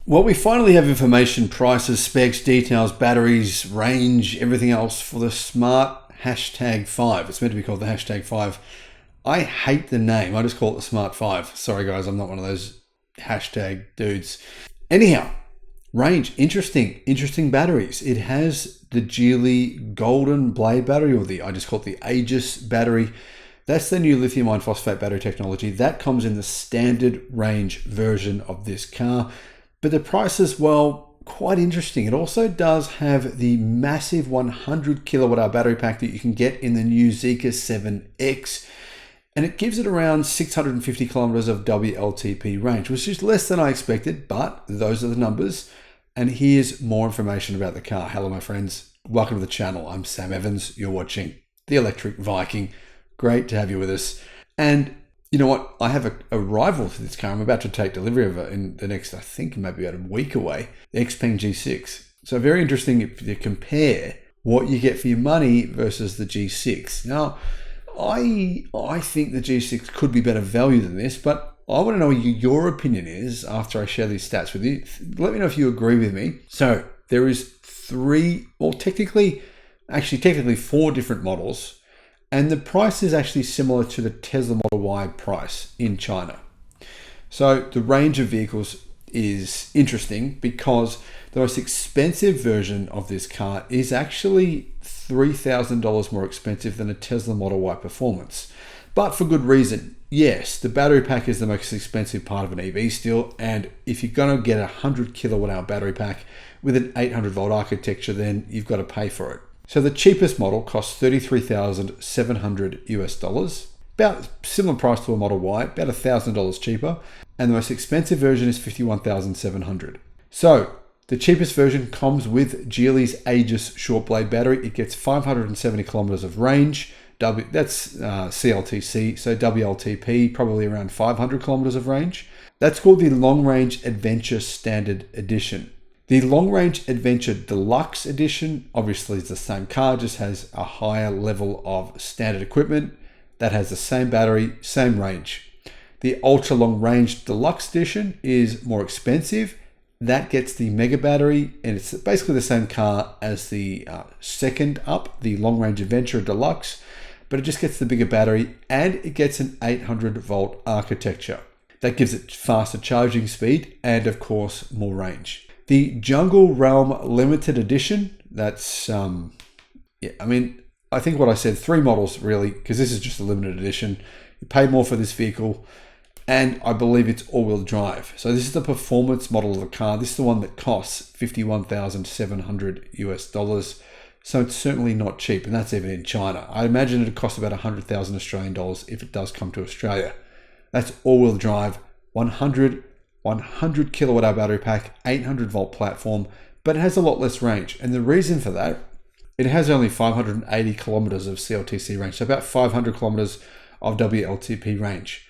Well, we finally have information, prices, specs, details, batteries, range, everything else for the Smart #5. It's meant to be called the #5. I hate the name. I just call it the Smart 5. Sorry guys, I'm not one of those hashtag dudes. Anyhow, range, interesting batteries. It has the Geely Golden Blade battery, or I just call it the Aegis battery. That's the new lithium iron phosphate battery technology. That comes in the standard range version of this car. But the price is, well, quite interesting. It also does have the massive 100 kWh battery pack that you can get in the new Zeekr 7X. And it gives it around 650 kilometers of WLTP range, which is less than I expected, but those are the numbers. And here's more information about the car. Hello, my friends. Welcome to the channel. I'm Sam Evans. You're watching the Electric Viking. Great to have you with us. And you know what? I have a rival to this car. I'm about to take delivery of it in the next, I think, maybe about a week away, the Xpeng G6. So very interesting if you compare what you get for your money versus the G6. Now, I think the G6 could be better value than this, but I want to know what your opinion is after I share these stats with you. Let me know if you agree with me. So there is technically 4 different models. And the price is actually similar to the Tesla Model Y price in China. So the range of vehicles is interesting because the most expensive version of this car is actually $3,000 more expensive than a Tesla Model Y Performance. But for good reason. Yes, the battery pack is the most expensive part of an EV still. And if you're going to get a 100 kWh battery pack with an 800 volt architecture, then you've got to pay for it. So the cheapest model costs $33,700 about similar price to a Model Y, about $1,000 cheaper, and the most expensive version is $51,700. So the cheapest version comes with Geely's Aegis short blade battery. It gets 570 kilometers of range. That's CLTC, so WLTP probably around 500 kilometers of range. That's called the Long Range Adventure Standard Edition. The Long Range Adventure Deluxe Edition obviously is the same car, just has a higher level of standard equipment that has the same battery, same range. The Ultra Long Range Deluxe Edition is more expensive. That gets the mega battery, and it's basically the same car as the second up, the Long Range Adventure Deluxe, but it just gets the bigger battery and it gets an 800 volt architecture. That gives it faster charging speed and of course more range. The Jungle Realm Limited Edition, that's, I think what I said, 3 models really, because this is just a limited edition. You pay more for this vehicle, and I believe it's all-wheel drive. So this is the performance model of the car. This is the one that costs $51,700. So it's certainly not cheap, and that's even in China. I imagine it'd cost about 100,000 Australian dollars if it does come to Australia. That's all-wheel drive, 100 kWh battery pack, 800 volt platform, but it has a lot less range. And the reason for that, it has only 580 kilometers of CLTC range, so about 500 kilometers of WLTP range.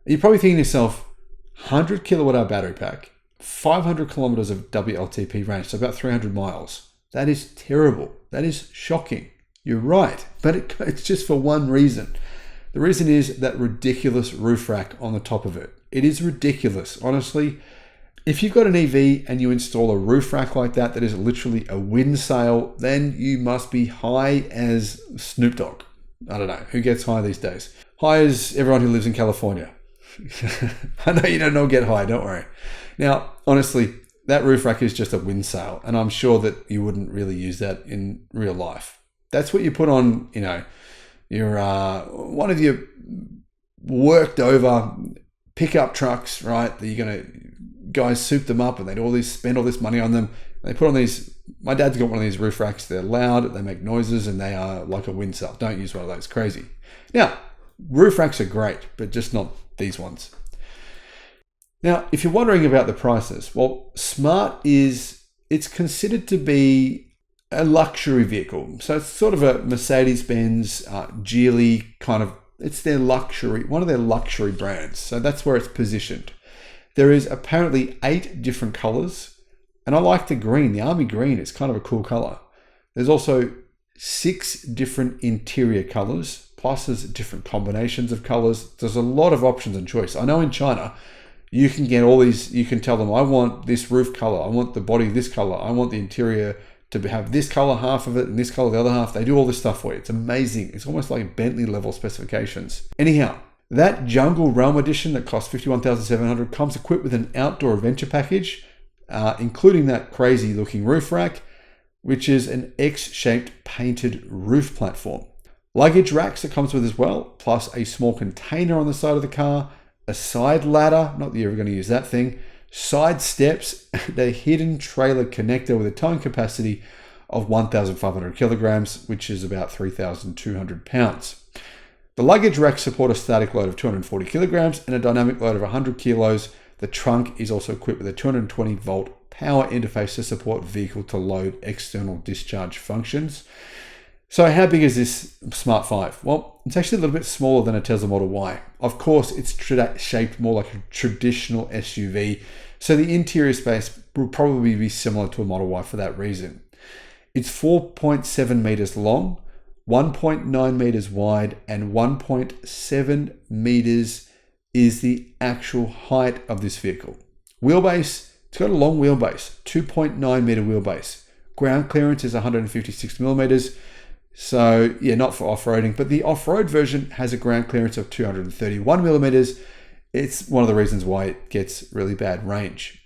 You're probably thinking to yourself, 100 kWh battery pack, 500 kilometers of WLTP range, so about 300 miles. That is terrible. That is shocking. You're right, but it's just for one reason. The reason is that ridiculous roof rack on the top of it. It is ridiculous, honestly. If you've got an EV and you install a roof rack like that is literally a wind sail, then you must be high as Snoop Dogg. I don't know, who gets high these days? High as everyone who lives in California. I know you don't all get high, don't worry. Now, honestly, that roof rack is just a wind sail, and I'm sure that you wouldn't really use that in real life. That's what you put on, your one of your worked over pickup trucks, right? That you're gonna guys soup them up and they spend all this money on them. They put on these. My dad's got one of these roof racks. They're loud, they make noises, and they are like a wind sail. Don't use one of those. Crazy. Now, roof racks are great, but just not these ones. Now, if you're wondering about the prices, well, Smart it's considered to be a luxury vehicle. So it's sort of a Mercedes-Benz, Geely kind of, it's their luxury, one of their luxury brands. So that's where it's positioned. There is apparently 8 different colors, and I like the green. The army green is kind of a cool color. There's also 6 different interior colors, plus there's different combinations of colors. There's a lot of options and choice. I know in China, You can get all these, you can tell them, I want this roof color, I want the body this color, I want the interior to have this color, half of it, and this color, the other half. They do all this stuff for you. It's amazing. It's almost like Bentley level specifications. Anyhow, that Jungle Realm edition that costs $51,700 comes equipped with an outdoor adventure package, including that crazy looking roof rack, which is an X-shaped painted roof platform. Luggage racks it comes with as well, plus a small container on the side of the car, a side ladder, not that you're ever going to use that thing, side steps, and a hidden trailer connector with a towing capacity of 1,500 kilograms, which is about 3,200 pounds. The luggage racks support a static load of 240 kilograms and a dynamic load of 100 kilos. The trunk is also equipped with a 220 volt power interface to support vehicle to load external discharge functions. So how big is this Smart 5? Well, it's actually a little bit smaller than a Tesla Model Y. Of course, it's shaped more like a traditional SUV, so the interior space will probably be similar to a Model Y for that reason. It's 4.7 meters long, 1.9 meters wide, and 1.7 meters is the actual height of this vehicle. Wheelbase, it's got a long wheelbase, 2.9 meter wheelbase. Ground clearance is 156 millimeters. So yeah, not for off-roading, but the off-road version has a ground clearance of 231 millimeters. It's one of the reasons why it gets really bad range.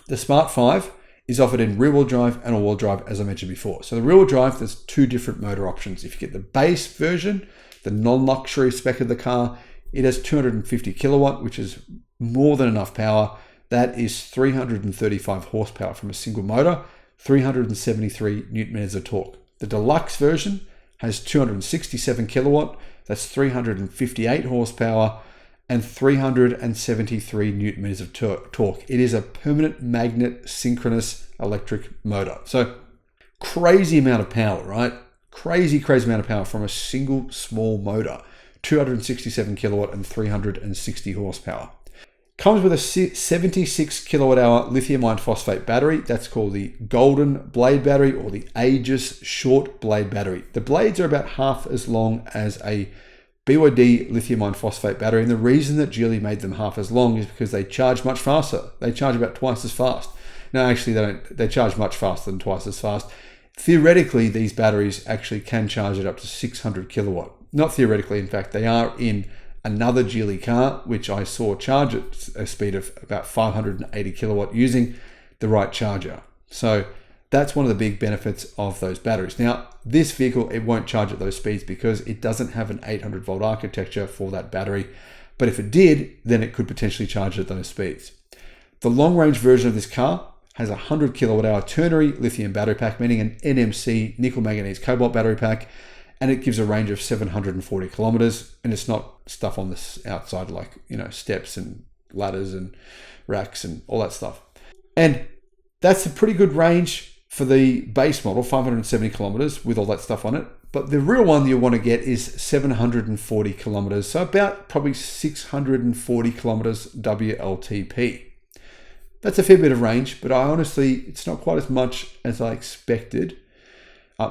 The Smart 5 is offered in rear-wheel drive and all-wheel drive, as I mentioned before. So the rear-wheel drive, there's two different motor options. If you get the base version, the non-luxury spec of the car, it has 250 kilowatt, which is more than enough power. That is 335 horsepower from a single motor, 373 newton meters of torque. The deluxe version has 267 kilowatt, that's 358 horsepower, and 373 newton meters of torque. It is a permanent magnet synchronous electric motor. So crazy amount of power, right? Crazy amount of power from a single small motor, 267 kilowatt and 360 horsepower. Comes with a 76 kilowatt hour lithium iron phosphate battery. That's called the Golden Blade battery or the Aegis short blade battery. The blades are about half as long as a BYD lithium iron phosphate battery. And the reason that Geely made them half as long is because they charge much faster. They charge about twice as fast. No, actually they don't. They charge much faster than twice as fast. Theoretically, these batteries actually can charge it up to 600 kilowatt. Not theoretically, in fact, they are in another Geely car, which I saw charge at a speed of about 580 kilowatt using the right charger. So that's one of the big benefits of those batteries. Now, this vehicle, it won't charge at those speeds because it doesn't have an 800 volt architecture for that battery. But if it did, then it could potentially charge at those speeds. The long range version of this car has a 100 kilowatt hour ternary lithium battery pack, meaning an NMC nickel manganese cobalt battery pack. And it gives a range of 740 kilometers, and it's not stuff on the outside like, steps and ladders and racks and all that stuff. And that's a pretty good range for the base model, 570 kilometers with all that stuff on it. But the real one you want to get is 740 kilometers, so about probably 640 kilometers WLTP. That's a fair bit of range, but it's not quite as much as I expected.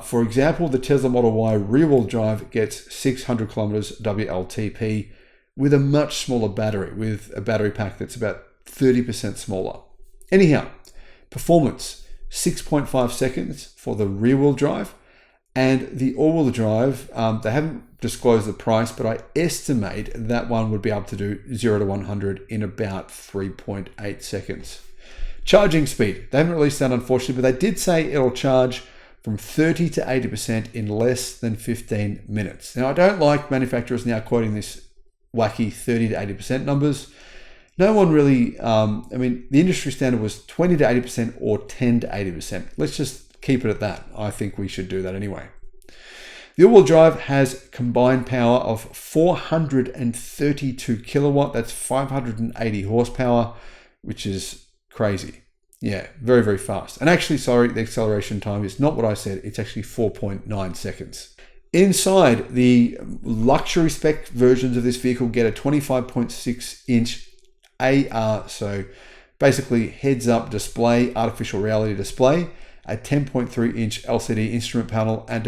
For example, the Tesla Model Y rear-wheel drive gets 600 kilometers WLTP with a much smaller battery, with a battery pack that's about 30% smaller. Anyhow, performance, 6.5 seconds for the rear-wheel drive, and the all-wheel drive, they haven't disclosed the price, but I estimate that one would be able to do 0 to 100 in about 3.8 seconds. Charging speed, they haven't released that unfortunately, but they did say it'll charge from 30 to 80% in less than 15 minutes. Now, I don't like manufacturers now quoting this wacky 30 to 80% numbers. No one really, the industry standard was 20 to 80% or 10 to 80%. Let's just keep it at that. I think we should do that anyway. The all-wheel drive has combined power of 432 kilowatt. That's 580 horsepower, which is crazy. Yeah, very, very fast. And actually, the acceleration time is not what I said. It's actually 4.9 seconds. Inside, the luxury spec versions of this vehicle get a 25.6 inch AR, so basically heads up display, artificial reality display, a 10.3 inch LCD instrument panel, and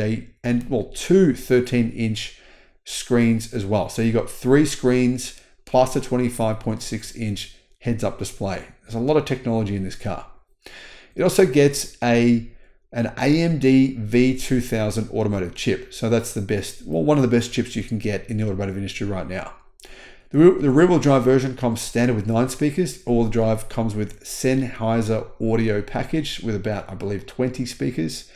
two 13 inch screens as well. So you got 3 screens plus a 25.6 inch heads-up display. There's a lot of technology in this car. It also gets an AMD V2000 automotive chip. So that's the best, well, one of the best chips you can get in the automotive industry right now. The rear-wheel drive version comes standard with 9 speakers. All-wheel drive comes with Sennheiser audio package with about, I believe, 20 speakers.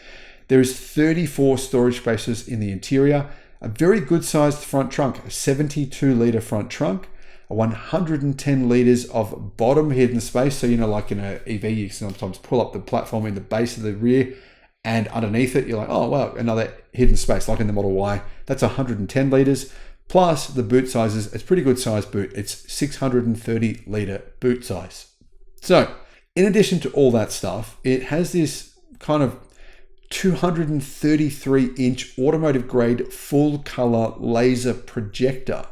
There is 34 storage spaces in the interior, a very good sized front trunk, a 72-litre front trunk, 110 litres of bottom hidden space. So, like in an EV, you sometimes pull up the platform in the base of the rear, and underneath it, you're like, oh, wow, another hidden space, like in the Model Y. That's 110 litres. Plus the boot sizes, it's pretty good size boot. It's 630 litre boot size. So in addition to all that stuff, it has this kind of 233-inch automotive grade full color laser projector.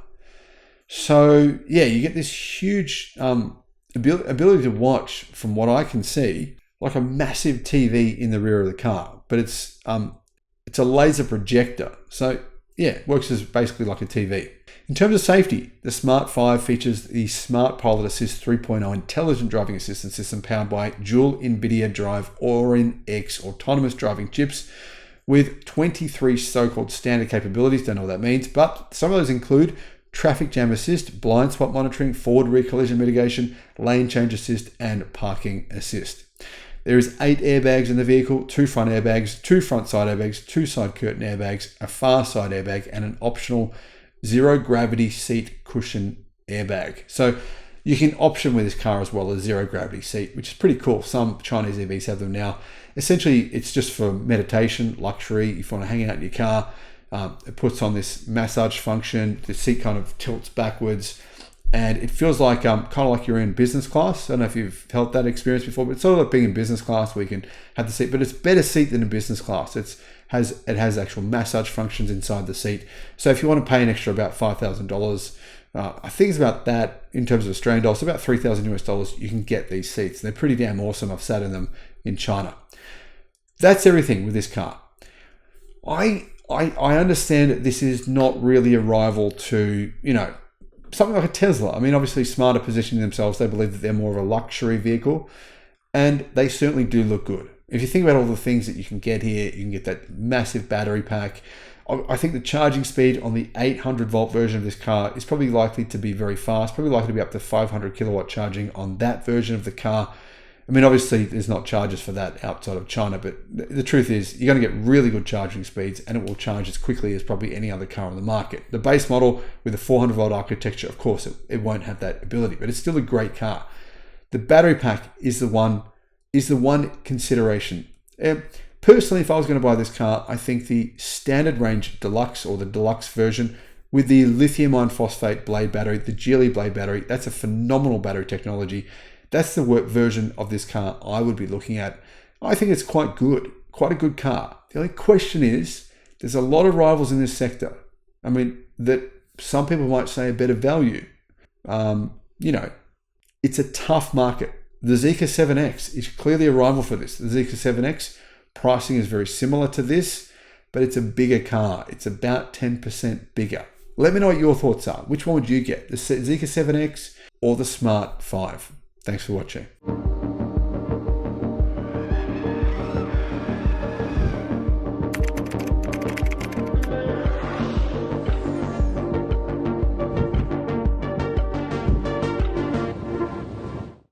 So yeah, you get this huge ability to watch, from what I can see, like a massive TV in the rear of the car, but it's a laser projector. So yeah, it works as basically like a TV. In terms of safety, the Smart 5 features the Smart Pilot Assist 3.0 intelligent driving assistance system powered by dual NVIDIA Drive Orin X autonomous driving chips with 23 so-called standard capabilities. Don't know what that means, but some of those include traffic jam assist, blind spot monitoring, forward rear collision mitigation, lane change assist, and parking assist. There is 8 airbags in the vehicle, 2 front airbags, 2 front side airbags, 2 side curtain airbags, a far side airbag, and an optional zero gravity seat cushion airbag. So you can option with this car as well a zero gravity seat, which is pretty cool. Some Chinese EVs have them now. Essentially, it's just for meditation, luxury. If you want to hang out in your car, it puts on this massage function. The seat kind of tilts backwards, and it feels like kind of like you're in business class. I don't know if you've felt that experience before, but it's sort of like being in business class where you can have the seat, but it's better seat than in business class. It has actual massage functions inside the seat. So if you want to pay an extra about $5,000, I think it's about that in terms of Australian dollars, about $3,000 US, you can get these seats. They're pretty damn awesome. I've sat in them in China. That's everything with this car. I understand that this is not really a rival to, something like a Tesla. I mean, obviously Smart are positioning themselves. They believe that they're more of a luxury vehicle, and they certainly do look good. If you think about all the things that you can get here, you can get that massive battery pack. I think the charging speed on the 800 volt version of this car is probably likely to be very fast, probably likely to be up to 500 kilowatt charging on that version of the car. I mean, obviously there's not chargers for that outside of China, but the truth is you're going to get really good charging speeds, and it will charge as quickly as probably any other car on the market. The base model with a 400 volt architecture, of course, it won't have that ability, but it's still a great car. The battery pack is the one consideration. Personally, if I was going to buy this car, I think the standard range deluxe or the deluxe version with the lithium iron phosphate blade battery, the Geely blade battery, that's a phenomenal battery technology. That's the version of this car I would be looking at. I think it's quite good, quite a good car. The only question is, there's a lot of rivals in this sector. I mean, that some people might say a better value. It's a tough market. The Zeekr 7X is clearly a rival for this. The Zeekr 7X pricing is very similar to this, but it's a bigger car. It's about 10% bigger. Let me know what your thoughts are. Which one would you get? The Zeekr 7X or the Smart 5? Thanks for watching.